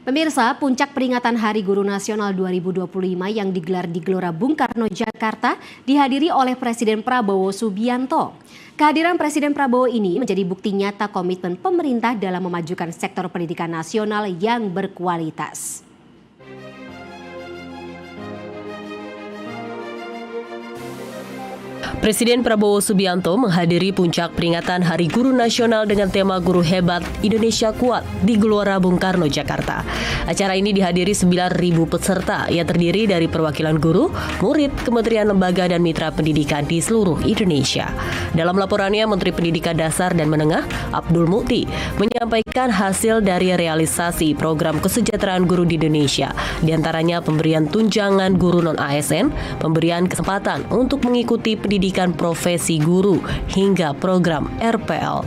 Pemirsa, puncak peringatan Hari Guru Nasional 2025 yang digelar di Gelora Bung Karno, Jakarta dihadiri oleh Presiden Prabowo Subianto. Kehadiran Presiden Prabowo ini menjadi bukti nyata komitmen pemerintah dalam memajukan sektor pendidikan nasional yang berkualitas. Presiden Prabowo Subianto menghadiri puncak peringatan Hari Guru Nasional dengan tema Guru Hebat Indonesia Kuat di Gelora Bung Karno, Jakarta. Acara ini dihadiri 9.000 peserta yang terdiri dari perwakilan guru, murid, kementerian lembaga dan mitra pendidikan di seluruh Indonesia. Dalam laporannya, Menteri Pendidikan Dasar dan Menengah Abdul Mukti menyampaikan hasil dari realisasi program kesejahteraan guru di Indonesia, diantaranya pemberian tunjangan guru non-ASN, pemberian kesempatan untuk mengikuti pendidikan profesi guru, hingga program RPL.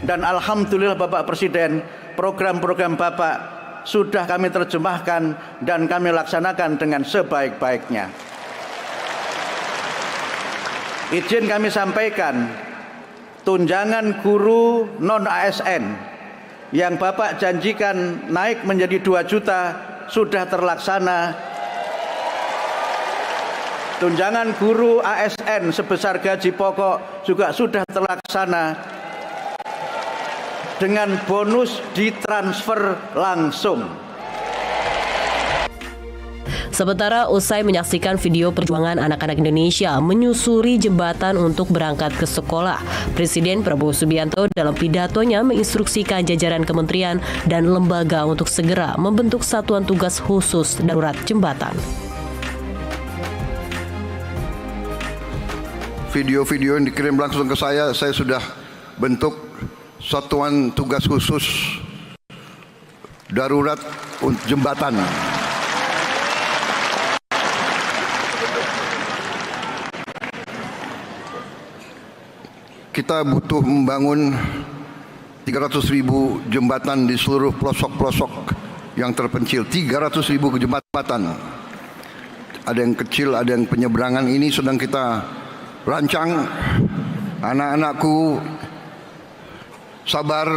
Dan alhamdulillah Bapak Presiden, program-program Bapak sudah kami terjemahkan dan kami laksanakan dengan sebaik-baiknya. Izin kami sampaikan, tunjangan guru non-ASN yang Bapak janjikan naik menjadi 2 juta sudah terlaksana. Tunjangan guru ASN sebesar gaji pokok juga sudah terlaksana dengan bonus ditransfer langsung. Sementara usai menyaksikan video perjuangan anak-anak Indonesia menyusuri jembatan untuk berangkat ke sekolah, Presiden Prabowo Subianto dalam pidatonya menginstruksikan jajaran kementerian dan lembaga untuk segera membentuk satuan tugas khusus darurat jembatan. Video-video yang dikirim langsung ke saya sudah bentuk satuan tugas khusus darurat jembatan. Kita butuh membangun 300.000 jembatan di seluruh pelosok-pelosok yang terpencil. 300.000 jembatan. Ada yang kecil, ada yang penyeberangan. Ini sedang kita rancang. Anak-anakku sabar,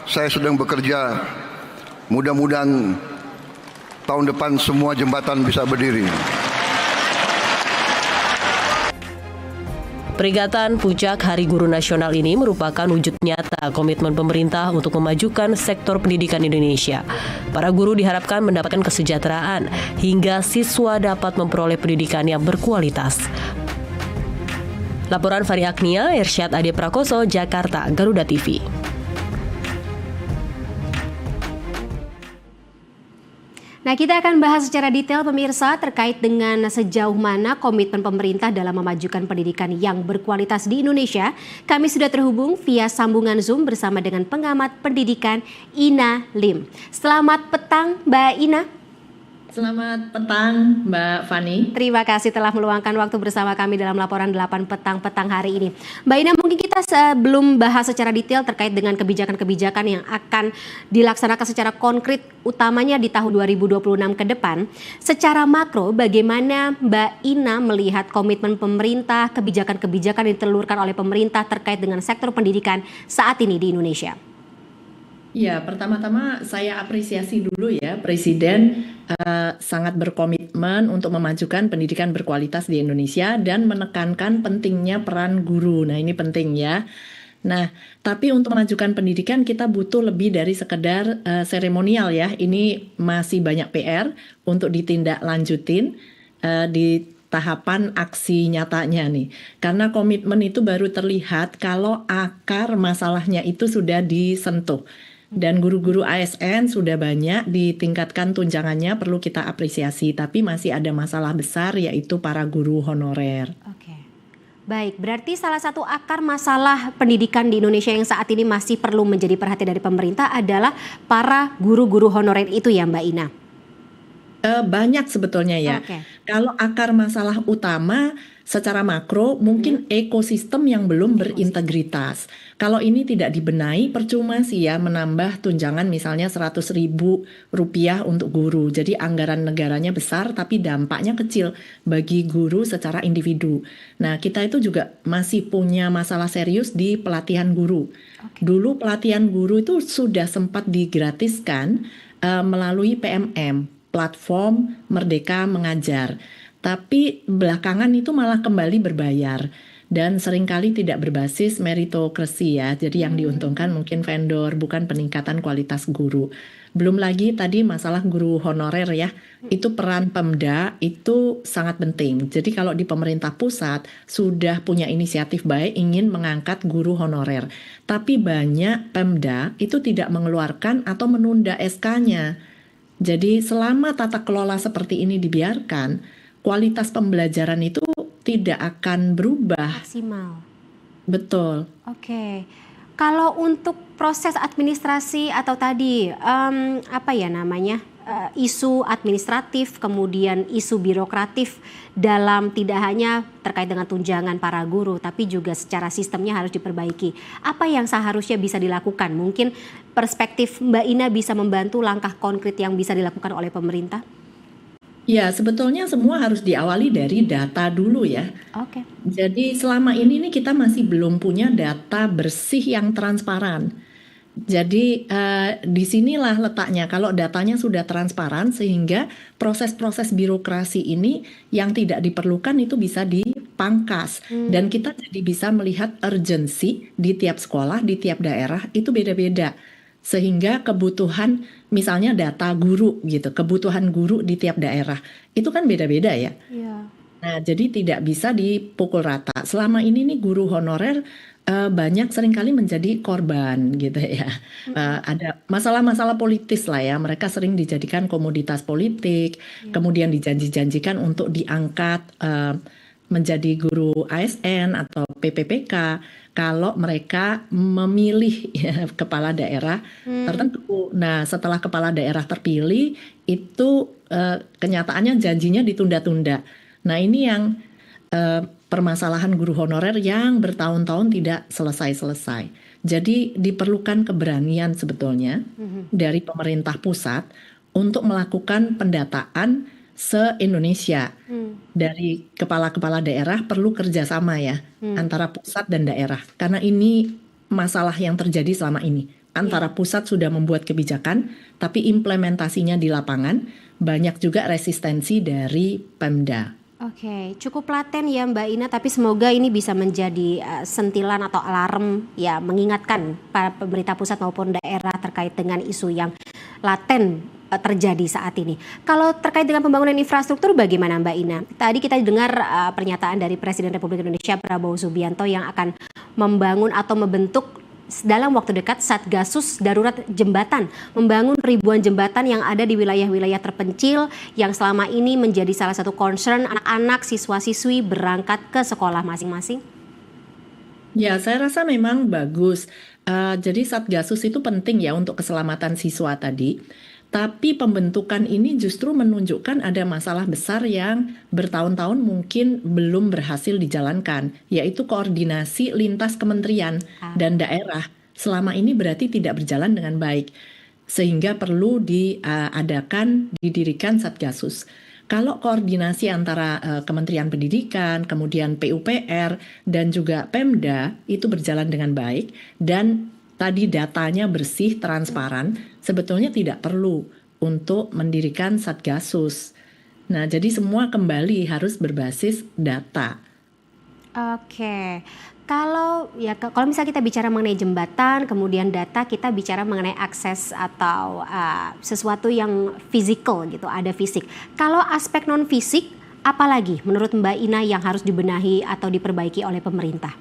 saya sedang bekerja. Mudah-mudahan tahun depan semua jembatan bisa berdiri. Peringatan puncak Hari Guru Nasional ini merupakan wujud nyata komitmen pemerintah untuk memajukan sektor pendidikan Indonesia. Para guru diharapkan mendapatkan kesejahteraan hingga siswa dapat memperoleh pendidikan yang berkualitas. Laporan Fari Agnia, Irsyad Ade Prakoso, Jakarta, Garuda TV. Nah, kita akan bahas secara detail pemirsa terkait dengan sejauh mana komitmen pemerintah dalam memajukan pendidikan yang berkualitas di Indonesia. Kami sudah terhubung via sambungan Zoom bersama dengan pengamat pendidikan Ina Lim. Selamat petang Mbak Ina. Selamat petang Mbak Fani. Terima kasih telah meluangkan waktu bersama kami dalam laporan 8 petang hari ini. Mbak Ina, mungkin kita sebelum bahas secara detail terkait dengan kebijakan-kebijakan yang akan dilaksanakan secara konkret utamanya di tahun 2026 ke depan. Secara makro, bagaimana Mbak Ina melihat komitmen pemerintah, kebijakan-kebijakan yang ditelurkan oleh pemerintah terkait dengan sektor pendidikan saat ini di Indonesia? Ya, pertama-tama saya apresiasi dulu ya, Presiden sangat berkomitmen untuk memajukan pendidikan berkualitas di Indonesia dan menekankan pentingnya peran guru. Nah, ini penting ya. Nah, tapi untuk memajukan pendidikan kita butuh lebih dari sekedar seremonial ya. Ini masih banyak PR untuk ditindaklanjutin di tahapan aksi nyatanya nih. Karena komitmen itu baru terlihat kalau akar masalahnya itu sudah disentuh. Dan guru-guru ASN sudah banyak, ditingkatkan tunjangannya, perlu kita apresiasi. Tapi masih ada masalah besar, yaitu para guru honorer. Oke. Baik, berarti salah satu akar masalah pendidikan di Indonesia yang saat ini masih perlu menjadi perhatian dari pemerintah adalah para guru-guru honorer itu ya Mbak Ina? Banyak sebetulnya ya. Oke. Kalau akar masalah utama secara makro mungkin ekosistem yang belum berintegritas. Kalau ini tidak dibenahi, percuma sih ya menambah tunjangan misalnya 100.000 rupiah untuk guru. Jadi anggaran negaranya besar tapi dampaknya kecil bagi guru secara individu. Nah, kita itu juga masih punya masalah serius di pelatihan guru. Dulu pelatihan guru itu sudah sempat digratiskan melalui PMM, Platform Merdeka Mengajar. Tapi belakangan itu malah kembali berbayar dan seringkali tidak berbasis meritokrasi ya. Jadi yang diuntungkan mungkin vendor, bukan peningkatan kualitas guru. Belum lagi tadi masalah guru honorer ya. Itu peran Pemda itu sangat penting. Jadi kalau di pemerintah pusat sudah punya inisiatif baik ingin mengangkat guru honorer. Tapi banyak Pemda itu tidak mengeluarkan atau menunda SK-nya. Jadi selama tata kelola seperti ini dibiarkan, kualitas pembelajaran itu tidak akan berubah. Maksimal. Betul. Oke. Kalau untuk proses administrasi atau tadi apa ya namanya isu administratif, kemudian isu birokratif dalam tidak hanya terkait dengan tunjangan para guru, tapi juga secara sistemnya harus diperbaiki. Apa yang seharusnya bisa dilakukan? Mungkin perspektif Mbak Ina bisa membantu langkah konkret yang bisa dilakukan oleh pemerintah? Ya, sebetulnya semua harus diawali dari data dulu ya. Oke. Jadi selama ini nih kita masih belum punya data bersih yang transparan. Jadi disinilah letaknya kalau datanya sudah transparan sehingga proses-proses birokrasi ini yang tidak diperlukan itu bisa dipangkas. Dan kita jadi bisa melihat urgensi di tiap sekolah, di tiap daerah itu beda-beda. Sehingga kebutuhan misalnya data guru gitu, kebutuhan guru di tiap daerah itu kan beda-beda ya. Iya. Nah, jadi tidak bisa dipukul rata. Selama ini nih guru honorer banyak seringkali menjadi korban gitu ya. Ada masalah-masalah politis lah ya. Mereka sering dijadikan komoditas politik, kemudian dijanji-janjikan untuk diangkat menjadi guru ASN atau PPPK kalau mereka memilih ya, kepala daerah tertentu. Nah, setelah kepala daerah terpilih itu kenyataannya janjinya ditunda-tunda. Nah, ini yang permasalahan guru honorer yang bertahun-tahun tidak selesai-selesai. Jadi diperlukan keberanian sebetulnya dari pemerintah pusat untuk melakukan pendataan se-Indonesia. Dari kepala-kepala daerah perlu kerjasama ya antara pusat dan daerah. Karena ini masalah yang terjadi selama ini. Antara pusat sudah membuat kebijakan, tapi implementasinya di lapangan banyak juga resistensi dari Pemda. Oke, cukup laten ya Mbak Ina, tapi semoga ini bisa menjadi sentilan atau alarm ya mengingatkan para pemerintah pusat maupun daerah terkait dengan isu yang laten terjadi saat ini. Kalau terkait dengan pembangunan infrastruktur bagaimana Mbak Ina? Tadi kita dengar pernyataan dari Presiden Republik Indonesia Prabowo Subianto yang akan membangun atau membentuk dalam waktu dekat Satgasus Darurat Jembatan, membangun ribuan jembatan yang ada di wilayah-wilayah terpencil yang selama ini menjadi salah satu concern anak-anak siswa-siswi berangkat ke sekolah masing-masing. Ya, saya rasa memang bagus. Jadi Satgasus itu penting ya untuk keselamatan siswa tadi. Tapi pembentukan ini justru menunjukkan ada masalah besar yang bertahun-tahun mungkin belum berhasil dijalankan, yaitu koordinasi lintas kementerian dan daerah. Selama ini berarti tidak berjalan dengan baik, sehingga perlu didirikan Satgasus. Kalau koordinasi antara Kementerian Pendidikan, kemudian PUPR, dan juga Pemda itu berjalan dengan baik, dan tadi datanya bersih, transparan, sebetulnya tidak perlu untuk mendirikan Satgasus. Nah, jadi semua kembali harus berbasis data. Oke, kalau misalnya kita bicara mengenai jembatan, kemudian data, kita bicara mengenai akses atau sesuatu yang fisikal gitu, ada fisik. Kalau aspek non fisik, apalagi menurut Mbak Ina yang harus dibenahi atau diperbaiki oleh pemerintah?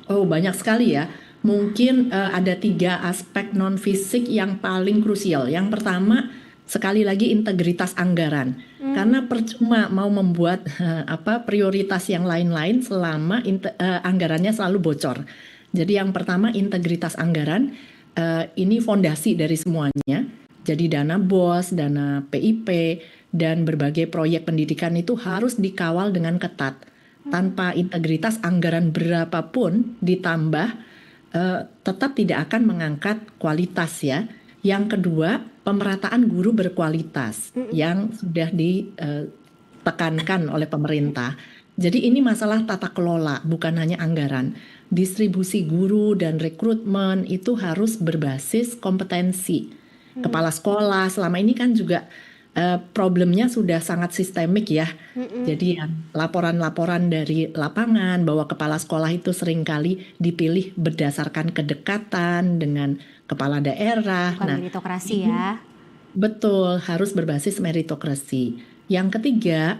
Oh, banyak sekali ya. Mungkin ada 3 aspek non-fisik yang paling krusial. Yang pertama, sekali lagi integritas anggaran. Karena percuma mau membuat prioritas yang lain-lain selama anggarannya selalu bocor. Jadi yang pertama integritas anggaran, ini fondasi dari semuanya. Jadi dana BOS, dana PIP, dan berbagai proyek pendidikan itu harus dikawal dengan ketat. Tanpa integritas, anggaran berapapun ditambah tetap tidak akan mengangkat kualitas ya. Yang kedua, pemerataan guru berkualitas yang sudah ditekankan oleh pemerintah. Jadi ini masalah tata kelola, bukan hanya anggaran. Distribusi guru dan rekrutmen itu harus berbasis kompetensi. Kepala sekolah selama ini kan juga problemnya sudah sangat sistemik ya. Jadi laporan-laporan dari lapangan bahwa kepala sekolah itu seringkali dipilih berdasarkan kedekatan dengan kepala daerah. Bukan meritokrasi ya. Betul, harus berbasis meritokrasi. Yang ketiga,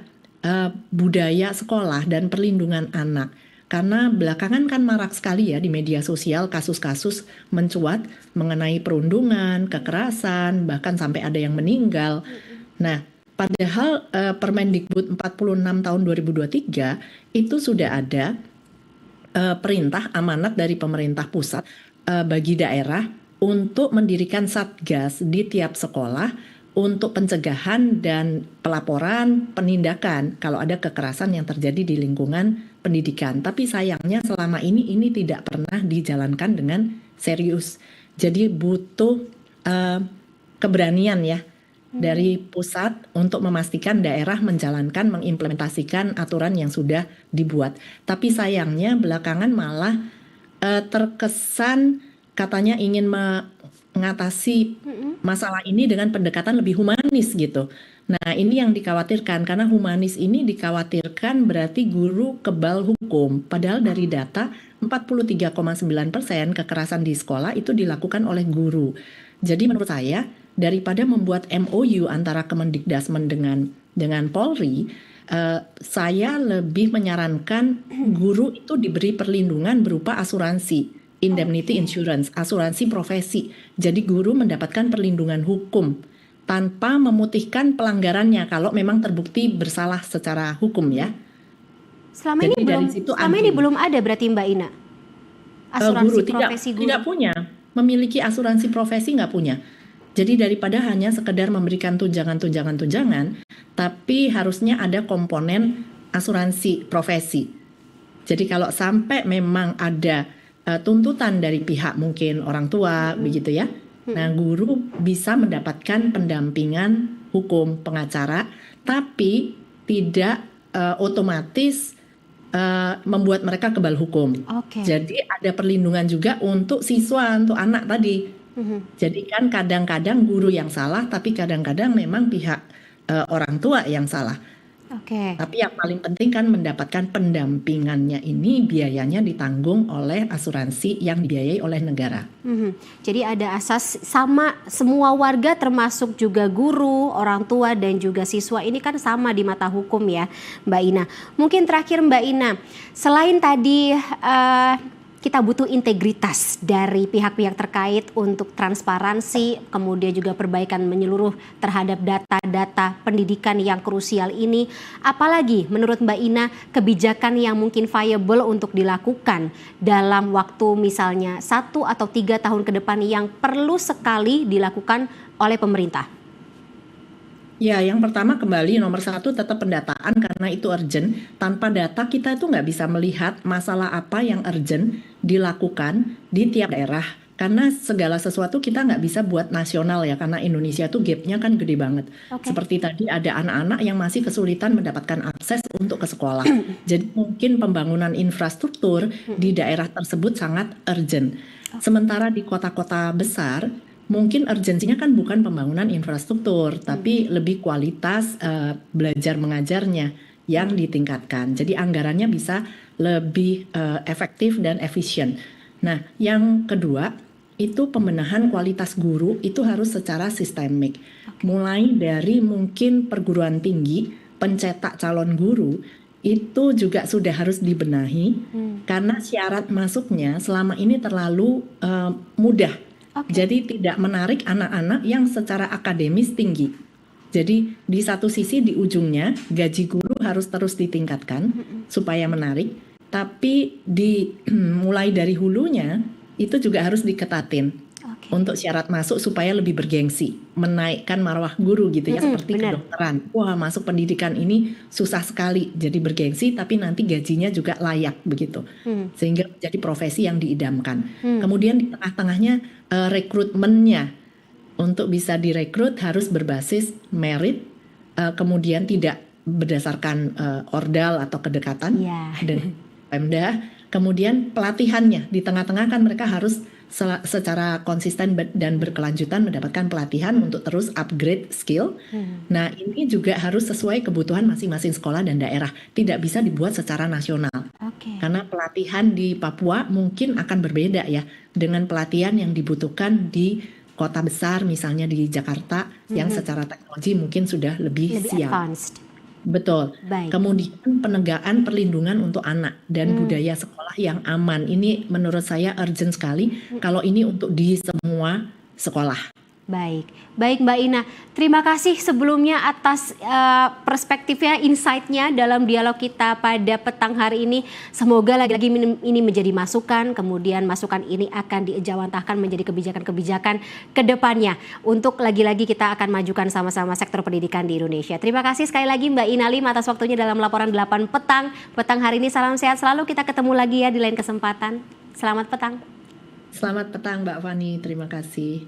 budaya sekolah dan perlindungan anak. Karena belakangan kan marak sekali ya di media sosial kasus-kasus mencuat mengenai perundungan, kekerasan, bahkan sampai ada yang meninggal. Nah, padahal Permendikbud 46 tahun 2023 itu sudah ada perintah amanat dari pemerintah pusat bagi daerah untuk mendirikan satgas di tiap sekolah untuk pencegahan dan pelaporan penindakan kalau ada kekerasan yang terjadi di lingkungan pendidikan. Tapi sayangnya selama ini tidak pernah dijalankan dengan serius. Jadi butuh keberanian ya dari pusat untuk memastikan daerah menjalankan, mengimplementasikan aturan yang sudah dibuat. Tapi sayangnya belakangan malah terkesan katanya ingin mengatasi masalah ini dengan pendekatan lebih humanis gitu. Nah, ini yang dikhawatirkan karena humanis ini dikhawatirkan berarti guru kebal hukum. Padahal dari data 43,9% kekerasan di sekolah itu dilakukan oleh guru. Jadi menurut saya daripada membuat MOU antara Kemendikdasmen dengan Polri, saya lebih menyarankan guru itu diberi perlindungan berupa asuransi. Indemnity insurance, asuransi profesi. Jadi guru mendapatkan perlindungan hukum tanpa memutihkan pelanggarannya kalau memang terbukti bersalah secara hukum ya. Selama ini belum ada berarti Mbak Ina asuransi guru profesi guru. Tidak punya, memiliki asuransi profesi nggak punya. Jadi daripada hanya sekedar memberikan tunjangan, tapi harusnya ada komponen asuransi profesi. Jadi kalau sampai memang ada tuntutan dari pihak mungkin orang tua begitu ya. Nah, guru bisa mendapatkan pendampingan hukum pengacara tapi tidak otomatis membuat mereka kebal hukum. Jadi ada perlindungan juga untuk siswa, untuk anak tadi. Jadi kan kadang-kadang guru yang salah tapi kadang-kadang memang pihak orang tua yang salah. Tapi yang paling penting kan mendapatkan pendampingannya ini biayanya ditanggung oleh asuransi yang dibiayai oleh negara. Jadi ada asas sama semua warga termasuk juga guru, orang tua dan juga siswa ini kan sama di mata hukum ya Mbak Ina. Mungkin terakhir Mbak Ina, selain tadi kita butuh integritas dari pihak-pihak terkait untuk transparansi, kemudian juga perbaikan menyeluruh terhadap data-data pendidikan yang krusial ini. Apalagi menurut Mbak Ina kebijakan yang mungkin viable untuk dilakukan dalam waktu misalnya 1 atau 3 tahun ke depan yang perlu sekali dilakukan oleh pemerintah? Ya, yang pertama kembali nomor 1 tetap pendataan karena itu urgent. Tanpa data kita itu nggak bisa melihat masalah apa yang urgent dilakukan di tiap daerah. Karena segala sesuatu kita nggak bisa buat nasional ya, karena Indonesia tuh gapnya kan gede banget. Seperti tadi ada anak-anak yang masih kesulitan mendapatkan akses untuk ke sekolah. Jadi mungkin pembangunan infrastruktur di daerah tersebut sangat urgent. Sementara di kota-kota besar, mungkin urgensinya kan bukan pembangunan infrastruktur, tapi lebih kualitas belajar mengajarnya yang ditingkatkan. Jadi anggarannya bisa lebih efektif dan efisien. Nah, yang kedua itu pembenahan kualitas guru itu harus secara sistemik. Mulai dari mungkin perguruan tinggi, pencetak calon guru itu juga sudah harus dibenahi karena syarat masuknya selama ini terlalu mudah. Jadi tidak menarik anak-anak yang secara akademis tinggi. Jadi di satu sisi di ujungnya gaji guru harus terus ditingkatkan supaya menarik, tapi mulai dari hulunya itu juga harus diketatin. Oke. untuk syarat masuk supaya lebih bergengsi, menaikkan marwah guru gitu ya, seperti benar. kedokteran. Wah, masuk pendidikan ini susah sekali, jadi bergengsi tapi nanti gajinya juga layak begitu. Sehingga menjadi profesi yang diidamkan. Kemudian di tengah-tengahnya rekrutmennya untuk bisa direkrut harus berbasis merit, kemudian tidak berdasarkan ordal atau kedekatan Iya. dengan Pemda. Kemudian pelatihannya di tengah-tengah kan mereka harus secara konsisten dan berkelanjutan mendapatkan pelatihan untuk terus upgrade skill. Nah, ini juga harus sesuai kebutuhan masing-masing sekolah dan daerah. Tidak bisa dibuat secara nasional. Oke. Karena pelatihan di Papua mungkin akan berbeda ya dengan pelatihan yang dibutuhkan di kota besar, misalnya di Jakarta, yang secara teknologi mungkin sudah lebih Lebih siap. advanced. Betul. Baik. Kemudian penegakan perlindungan untuk anak dan budaya sekolah yang aman. Ini menurut saya urgent sekali kalau ini untuk di semua sekolah. Baik Mbak Ina. Terima kasih sebelumnya atas perspektifnya, insight-nya dalam dialog kita pada petang hari ini. Semoga lagi-lagi ini menjadi masukan, kemudian masukan ini akan diejawantahkan menjadi kebijakan-kebijakan ke depannya. Untuk lagi-lagi kita akan majukan sama-sama sektor pendidikan di Indonesia. Terima kasih sekali lagi Mbak Ina Lim atas waktunya dalam laporan 8 petang hari ini. Salam sehat selalu, kita ketemu lagi ya di lain kesempatan. Selamat petang. Selamat petang Mbak Fani, terima kasih.